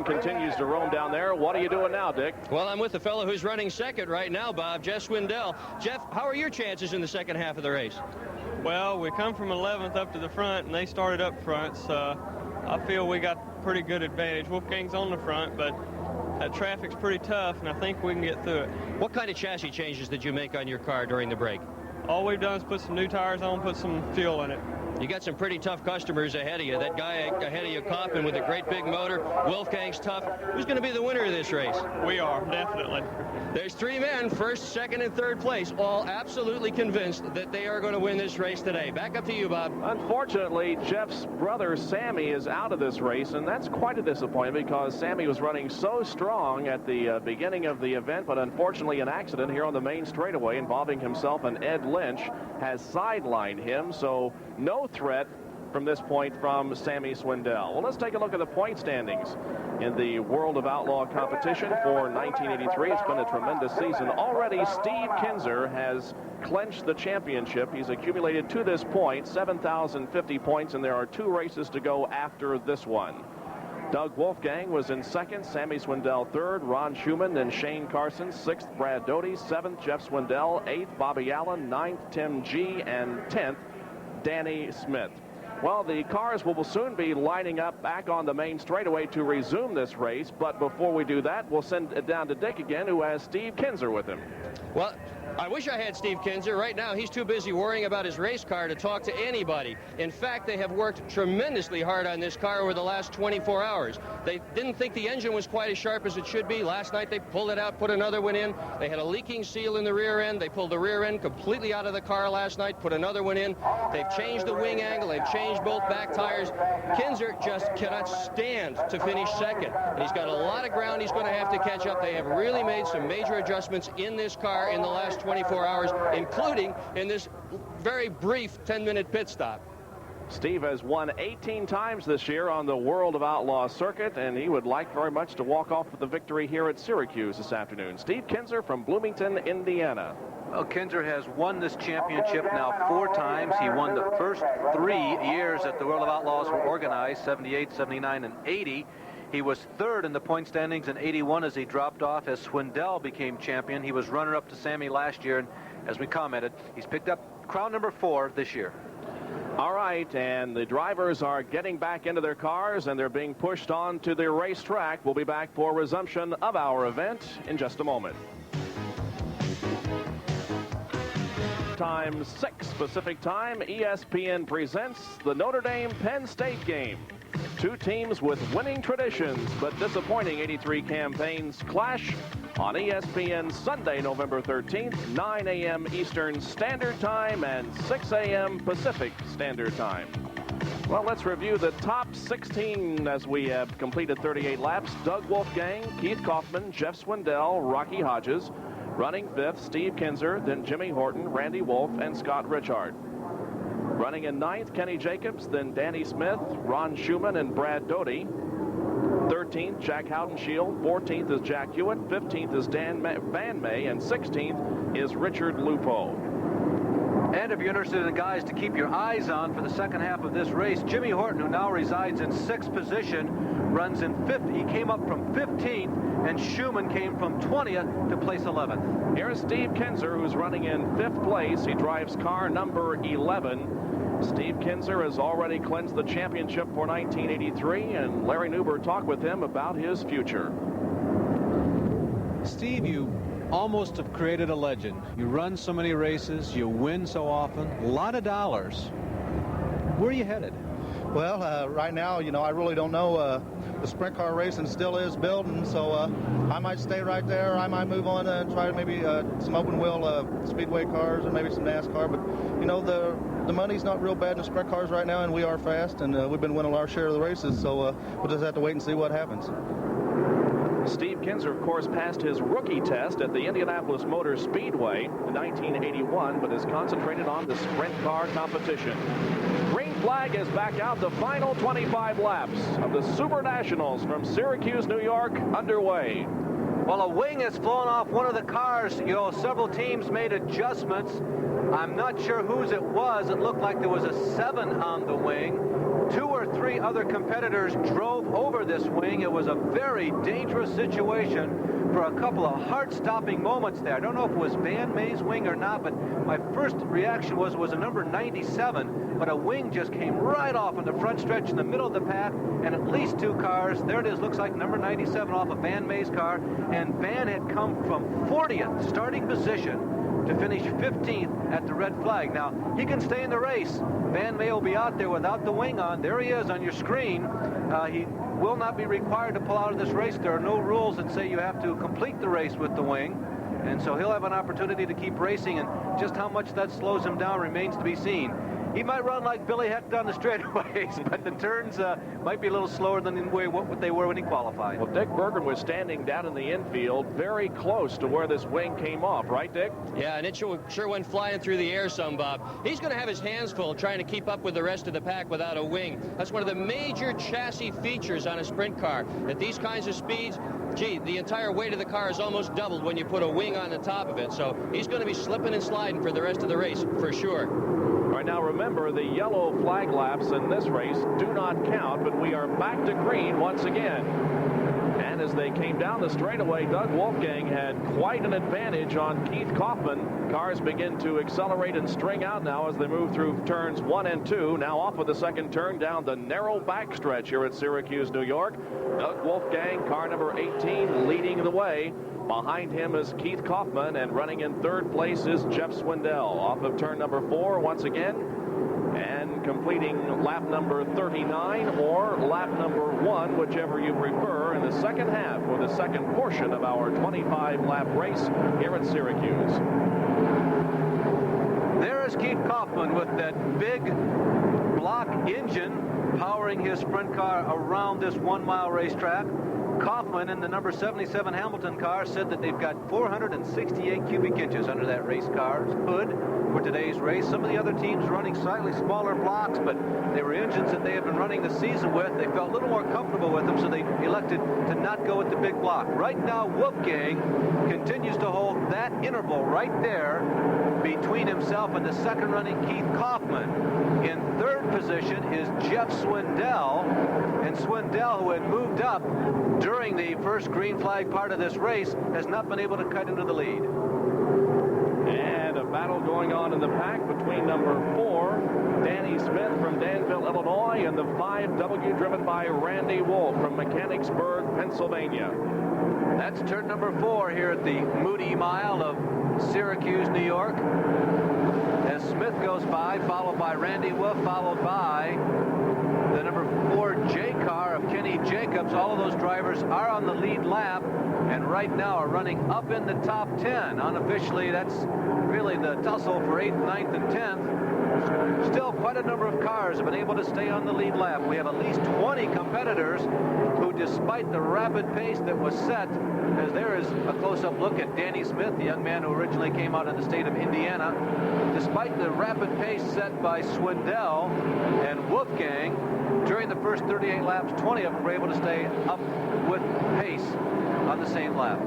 Continues to roam down there. What are you doing now, Dick? Well, I'm with the fellow who's running second right now, Bob, Jeff Swindell. Jeff, how are your chances in the second half of the race? Well, we come from 11th up to the front, and they started up front, so I feel we got pretty good advantage. Wolfgang's on the front, but that traffic's pretty tough, and I think we can get through it. What kind of chassis changes did you make on your car during the break? All we've done is put some new tires on, put some fuel in it. You got some pretty tough customers ahead of you. That guy ahead of you, Coppin, with a great big motor. Wolfgang's tough. Who's going to be the winner of this race? We are, definitely. There's three men, first, second, and third place, all absolutely convinced that they are going to win this race today. Back up to you, Bob. Unfortunately, Jeff's brother, Sammy, is out of this race, and that's quite a disappointment because Sammy was running so strong at the beginning of the event, but unfortunately an accident here on the main straightaway involving himself and Ed Lynch has sidelined him, so no threat from this point from Sammy Swindell. Well, let's take a look at the point standings in the World of Outlaw competition for 1983. It's been a tremendous season. Already, Steve Kinzer has clinched the championship. He's accumulated to this point 7,050 points, and there are 2 races to go after this one. Doug Wolfgang was in second, Sammy Swindell third, Ron Schumann and Shane Carson sixth, Brad Doty seventh, Jeff Swindell eighth, Bobby Allen ninth, Tim G, and 10th, Danny Smith. Well, the cars will soon be lining up back on the main straightaway to resume this race, but before we do that, we'll send it down to Dick again, who has Steve Kinzer with him. Well, I wish I had Steve Kinzer. Right now, he's too busy worrying about his race car to talk to anybody. In fact, they have worked tremendously hard on this car over the last 24 hours. They didn't think the engine was quite as sharp as it should be. Last night, they pulled it out, put another one in. They had a leaking seal in the rear end. They pulled the rear end completely out of the car last night, put another one in. They've changed the wing angle. They've changed both back tires. Kinzer just cannot stand to finish second. And he's got a lot of ground he's going to have to catch up. They have really made some major adjustments in this car in the last 24 hours, including in this very brief 10-minute pit stop. Steve has won 18 times this year on the World of Outlaw circuit, and he would like very much to walk off with the victory here at Syracuse this afternoon. Steve Kinzer from Bloomington, Indiana. Well, Kinzer has won this championship now 4 times. He won the first 3 years that the World of Outlaws were organized, 78, 79, and 80. He was third in the point standings in 81 as he dropped off as Swindell became champion. He was runner-up to Sammy last year, and as we commented, he's picked up crown number 4 this year. All right, and the drivers are getting back into their cars, and they're being pushed on to the racetrack. We'll be back for resumption of our event in just a moment. Time 6 Pacific Time, ESPN presents the Notre Dame-Penn State game. 2 teams with winning traditions, but disappointing 83 campaigns clash on ESPN Sunday, November 13th, 9 a.m. Eastern Standard Time and 6 a.m. Pacific Standard Time. Well, let's review the top 16 as we have completed 38 laps. Doug Wolfgang, Keith Kaufman, Jeff Swindell, Rocky Hodges. Running 5th, Steve Kinzer, then Jimmy Horton, Randy Wolf, and Scott Richard. Running in 9th, Kenny Jacobs, then Danny Smith, Ron Schumann, and Brad Doty. 13th, Jack Howdenshield. 14th is Jack Hewitt. 15th is Dan Van May. And 16th is Richard Lupo. And if you're interested in guys to keep your eyes on for the second half of this race, Jimmy Horton, who now resides in 6th position, runs in 5th. He came up from 15th, and Schumann came from 20th to place 11th. Here's Steve Kinzer, who's running in 5th place. He drives car number 11. Steve Kinzer has already cleansed the championship for 1983, and Larry Newber talked with him about his future. Steve, you almost have created a legend. You run so many races, you win so often, a lot of dollars. Where are you headed? Well, right now, I really don't know. The sprint car racing still is building, so I might stay right there. I might move on and try maybe some open wheel speedway cars and maybe some NASCAR. But, the money's not real bad in the sprint cars right now, and we are fast, and we've been winning our share of the races, so we'll just have to wait and see what happens. Steve Kinzer, of course, passed his rookie test at the Indianapolis Motor Speedway in 1981, but is concentrated on the sprint car competition. Green flag is back out. The final 25 laps of the Super Nationals from Syracuse, New York, underway. Well, a wing has flown off one of the cars. Several teams made adjustments. I'm not sure whose it was. It looked like there was a 7 on the wing. 2 or 3 other competitors drove over this wing. It was a very dangerous situation for a couple of heart-stopping moments there. I don't know if it was Van May's wing or not, but my first reaction was a number 97, but a wing just came right off in the front stretch in the middle of the pack, and at least 2 cars. There it is, looks like number 97 off of Van May's car, and Van had come from 40th starting position to finish 15th at the red flag. Now, he can stay in the race. Van May will be out there without the wing on. There he is on your screen. He will not be required to pull out of this race. There are no rules that say you have to complete the race with the wing. And so he'll have an opportunity to keep racing, and just how much that slows him down remains to be seen. He might run like Billy Heck down the straightaways, but the turns might be a little slower than what they were when he qualified. Well, Dick Bergen was standing down in the infield very close to where this wing came off, right, Dick? Yeah, and it sure went flying through the air some, Bob. He's going to have his hands full trying to keep up with the rest of the pack without a wing. That's one of the major chassis features on a sprint car. At these kinds of speeds, gee, the entire weight of the car is almost doubled when you put a wing on the top of it. So he's going to be slipping and sliding for the rest of the race, for sure. All right, now remember, the yellow flag laps in this race do not count, but we are back to green once again. And as they came down the straightaway, Doug Wolfgang had quite an advantage on Keith Kaufman. Cars begin to accelerate and string out now as they move through turns 1 and 2. Now off of the second turn down the narrow backstretch here at Syracuse, New York. Doug Wolfgang, car number 18, leading the way. Behind him is Keith Kaufman, and running in third place is Jeff Swindell. Off of turn number 4 once again, and completing lap number 39 or lap number 1, whichever you prefer, in the second half or the second portion of our 25-lap race here at Syracuse. There is Keith Kaufman with that big block engine powering his sprint car around this 1-mile racetrack. Kaufman in the number 77 Hamilton car said that they've got 468 cubic inches under that race car's hood for today's race. Some of the other teams running slightly smaller blocks, but they were engines that they have been running the season with. They felt a little more comfortable with them, so they elected to not go with the big block. Right now, Wolfgang continues to hold that interval right there between himself and the second running Keith Kaufman. In third position is Jeff Swindell, and Swindell, who had moved up during the first green flag part of this race, has not been able to cut into the lead. And a battle going on in the pack between number 4, Danny Smith from Danville, Illinois, and the 5W driven by Randy Wolf from Mechanicsburg, Pennsylvania. That's turn number 4 here at the Moody Mile of Syracuse, New York. As Smith goes by, followed by Randy Wolf, followed by the number 4 J car of Kenny Jacobs. All of those drivers are on the lead lap, and right now are running up in the top 10. Unofficially, that's really the tussle for 8th, 9th, and 10th. Still, quite a number of cars have been able to stay on the lead lap. We have at least 20 competitors who, despite the rapid pace that was set, as there is a close-up look at Danny Smith, the young man who originally came out of the state of Indiana, despite the rapid pace set by Swindell and Wolfgang, during the first 38 laps, 20 of them were able to stay up with pace on the same lap.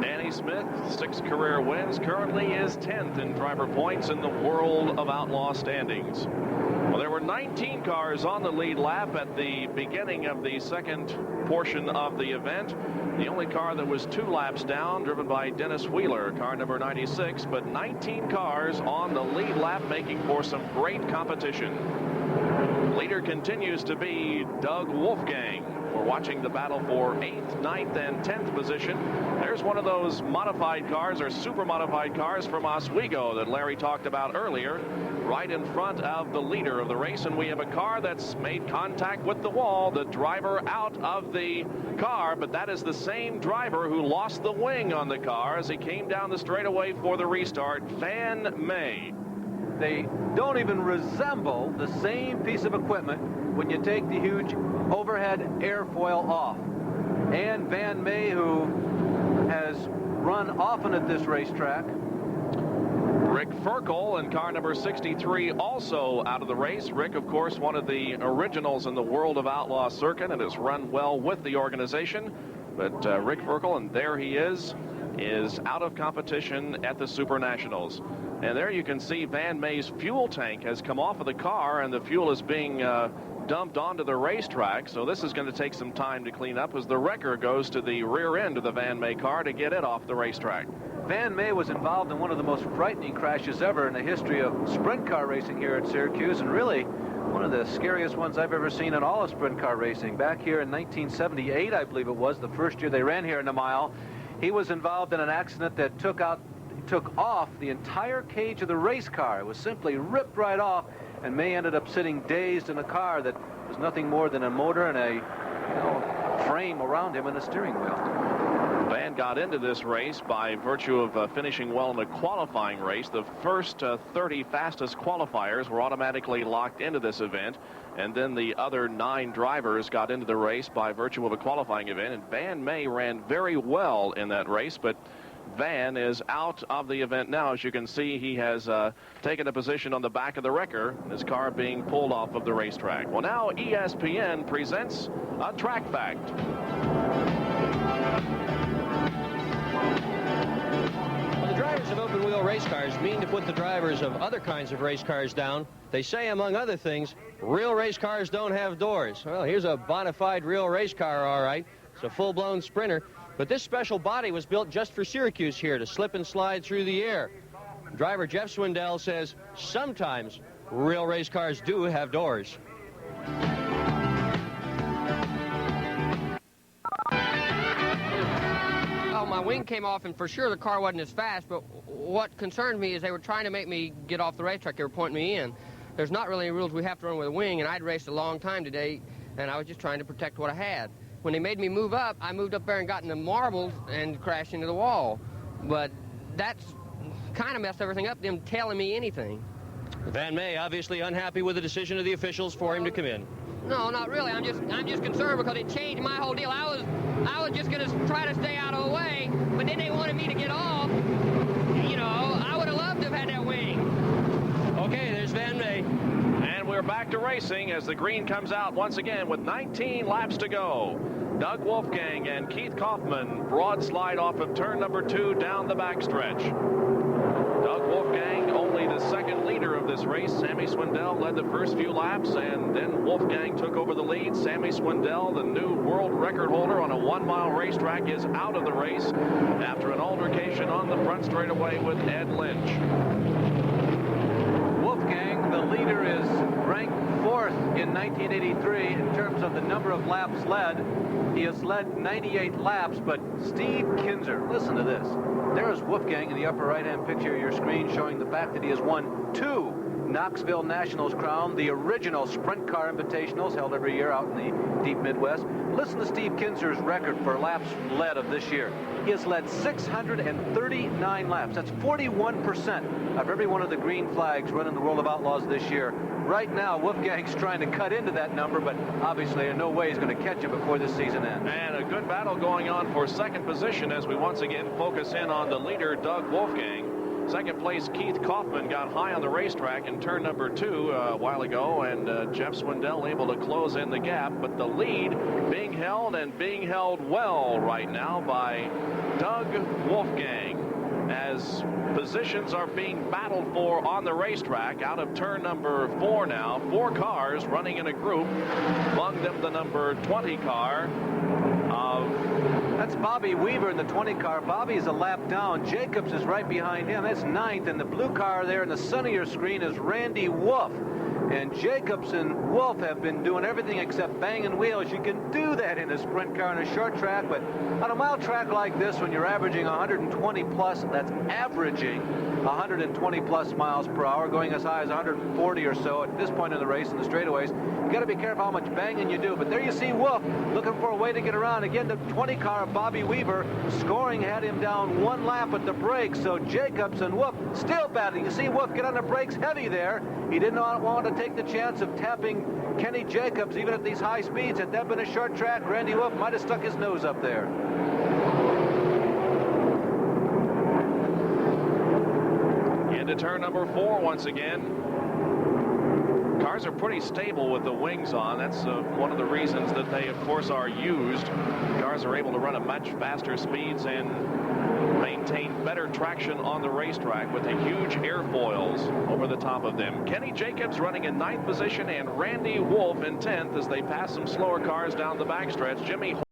Danny Smith, 6 career wins, currently is 10th in driver points in the World of Outlaw standings. Well, there were 19 cars on the lead lap at the beginning of the second portion of the event. The only car that was 2 laps down, driven by Dennis Wheeler, car number 96, but 19 cars on the lead lap, making for some great competition. Leader continues to be Doug Wolfgang. We're watching the battle for 8th, 9th, and 10th position. There's one of those modified cars, or super modified cars from Oswego that Larry talked about earlier, right in front of the leader of the race. And we have a car that's made contact with the wall, the driver out of the car, but that is the same driver who lost the wing on the car as he came down the straightaway for the restart, Van May. They don't even resemble the same piece of equipment when you take the huge overhead airfoil off. And Van May, who has run often at this racetrack. Rick Ferkel in car number 63 also out of the race. Rick, of course, one of the originals in the World of Outlaw circuit and has run well with the organization. But Rick Ferkel, and there he is out of competition at the Super Nationals. And there you can see Van May's fuel tank has come off of the car, and the fuel is being dumped onto the racetrack, so this is going to take some time to clean up as the wrecker goes to the rear end of the Van May car to get it off the racetrack. Van May was involved in one of the most frightening crashes ever in the history of sprint car racing here at Syracuse, and really one of the scariest ones I've ever seen in all of sprint car racing. Back here in 1978, I believe it was, the first year they ran here in the mile, he was involved in an accident that took off the entire cage of the race car. It was simply ripped right off, and May ended up sitting dazed in a car that was nothing more than a motor and a frame around him and a steering wheel. Van got into this race by virtue of finishing well in the qualifying race. The first 30 fastest qualifiers were automatically locked into this event, and then the other 9 drivers got into the race by virtue of a qualifying event, and Van May ran very well in that race, but Van is out of the event now. As you can see, he has taken a position on the back of the wrecker, his car being pulled off of the racetrack. Well, now ESPN presents a track fact. The drivers of open-wheel race cars mean to put the drivers of other kinds of race cars down. They say, among other things, real race cars don't have doors. Well, here's a bona fide real race car, all right. It's a full-blown sprinter. But this special body was built just for Syracuse here to slip and slide through the air. Driver Jeff Swindell says sometimes real race cars do have doors. Oh, my wing came off, and for sure the car wasn't as fast, but what concerned me is they were trying to make me get off the racetrack. They were pointing me in. There's not really any rules we have to run with a wing, and I'd raced a long time today, and I was just trying to protect what I had. When they made me move up, I moved up there and got in the marbles and crashed into the wall. But that's kind of messed everything up, them telling me anything. Van May obviously unhappy with the decision of the officials for him to come in. No, not really. I'm just concerned because it changed my whole deal. I was just going to try to stay out of the way, but then they wanted me to get off. You know, I would have loved to have had that wing. Okay, there's Van May. And we're back to racing as the green comes out once again with 19 laps to go. Doug Wolfgang and Keith Kaufman broad slide off of turn number 2 down the backstretch. Doug Wolfgang, only the second leader of this race. Sammy Swindell led the first few laps, and then Wolfgang took over the lead. Sammy Swindell, the new world record holder on a 1-mile racetrack, is out of the race after an altercation on the front straightaway with Ed Lynch. Wolfgang, the leader, is ranked 4th in 1983 in terms of the number of laps led. He has led 98 laps, but Steve Kinzer, listen to this. There is Wolfgang in the upper right-hand picture of your screen, showing the fact that he has won 2 Knoxville Nationals crown, the original sprint car invitationals held every year out in the deep Midwest. Listen to Steve Kinzer's record for laps led of this year. He has led 639 laps. That's 41% of every one of the green flags run in the World of Outlaws this year. Right now, Wolfgang's trying to cut into that number, but obviously in no way he's going to catch it before this season ends. And a good battle going on for second position as we once again focus in on the leader, Doug Wolfgang. Second place, Keith Kaufman got high on the racetrack in turn number 2 a while ago, and Jeff Swindell able to close in the gap, but the lead being held well right now by Doug Wolfgang as positions are being battled for on the racetrack. Out of turn number 4 now, 4 cars running in a group, among them the number 20 car of... That's Bobby Weaver in the 20 car. Bobby is a lap down. Jacobs is right behind him. That's 9th, and the blue car there in the center of your screen is Randy Wolf. And Jacobs and Wolf have been doing everything except banging wheels. You can do that in a sprint car and a short track, but on a mile track like this, when you're averaging 120 plus, that's averaging 120 plus miles per hour, going as high as 140 or so at this point in the race in the straightaways. You got to be careful how much banging you do. But there you see Wolf looking for a way to get around. Again, the 20 car of Bobby Weaver scoring had him down 1 lap at the brakes. So Jacobs and Wolf still battling. You see Wolf get on the brakes heavy there. He did not want to take the chance of tapping Kenny Jacobs even at these high speeds. Had that been a short track, Randy Wolf might have stuck his nose up there. Into turn number 4 once again. Cars are pretty stable with the wings on. That's one of the reasons that they, of course, are used. Cars are able to run at much faster speeds and maintain better traction on the racetrack with the huge airfoils over the top of them. Kenny Jacobs running in 9th position and Randy Wolf in 10th as they pass some slower cars down the backstretch. Jimmy